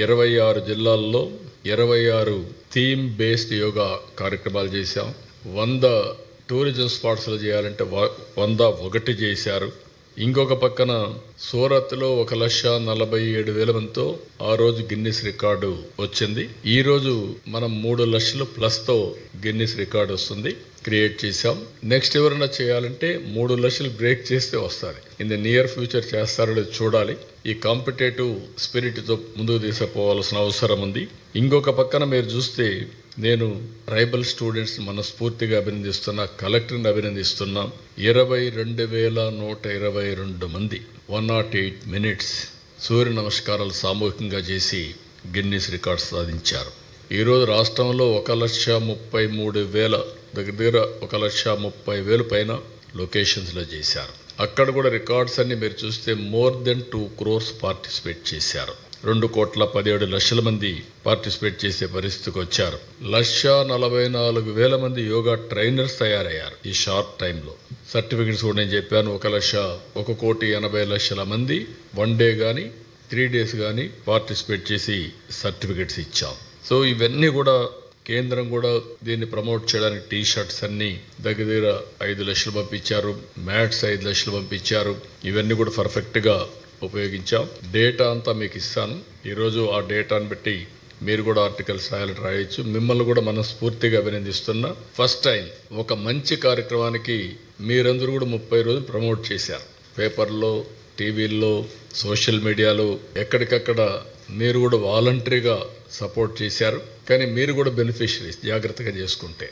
26 జిల్లాల్లో 26 theme based yoga కార్యక్రమాలు చేశాం. 100 టూరిజం స్పాట్స్లో చేయాలంటే 101 చేశారు. ఇంకొక పక్కన సూరత్లో 1,47,000 మందితో ఆ రోజు గిన్నిస్ రికార్డు వచ్చింది. ఈ రోజు మనం 3 లక్షలు ప్లస్తో గిన్నిస్ రికార్డు వస్తుంది, క్రియేట్ చేశాం. నెక్స్ట్ ఎవరైనా చేయాలంటే 3 లక్షలు బ్రేక్ చేస్తే వస్తుంది. ఇన్ ది నియర్ ఫ్యూచర్ చేస్తారో చూడాలి. ఈ కాంపిటేటివ్ స్పిరిట్తో ముందుకు తీసుకుపోవాల్సిన అవసరం ఉంది. ఇంకొక పక్కన మీరు చూస్తే నేను ట్రైబల్ స్టూడెంట్స్ మనస్ఫూర్తిగా అభినందిస్తున్నా, కలెక్టర్ని అభినందిస్తున్నాం. 22,122 మంది 108 మినిట్స్ సూర్య నమస్కారాలు సామూహికంగా చేసి గిన్నిస్ రికార్డ్ సాధించారు. ఈరోజు రాష్ట్రంలో 1,33,000 దగ్గర 1,30,000 పైన లొకేషన్స్లో చేశారు. అక్కడ కూడా రికార్డ్స్ అన్ని మీరు చూస్తే మోర్ దెన్ 2 crores పార్టిసిపేట్ చేశారు. 2,17,00,000 మంది పార్టిసిపేట్ చేసే పరిస్థితికి వచ్చారు. 1,44,000 మంది యోగా ట్రైనర్స్ తయారయ్యారు ఈ షార్ట్ టైంలో. సర్టిఫికెట్స్ కూడా నేను చెప్పాను. 1,80,00,000 మంది 1 డే కానీ 3 days కానీ పార్టిసిపేట్ చేసి సర్టిఫికెట్స్ ఇచ్చాం. సో ఇవన్నీ కూడా కేంద్రం కూడా దీన్ని ప్రమోట్ చేయడానికి టీ షర్ట్స్ అన్ని దగ్గర 5 లక్షలు పంపించారు, మ్యాట్స్ 5 లక్షలు పంపించారు. ఇవన్నీ కూడా పర్ఫెక్ట్గా ఉపయోగించాం. డేటా అంతా మీకు ఇస్తాను. ఈరోజు ఆ డేటాను బట్టి మీరు కూడా ఆర్టికల్స్ రాయొచ్చు. మిమ్మల్ని కూడా మనస్ఫూర్తిగా అభినందిస్తున్నా. ఫస్ట్ టైం ఒక మంచి కార్యక్రమానికి మీరందరూ కూడా 30 రోజులు ప్రమోట్ చేశారు. పేపర్లో, టీవీల్లో, సోషల్ మీడియాలో ఎక్కడికక్కడ మీరు కూడా వాలంటరీగా సపోర్ట్ చేశారు. కానీ మీరు కూడా బెనిఫిషరీస్ జాగ్రత్తగా చేసుకుంటే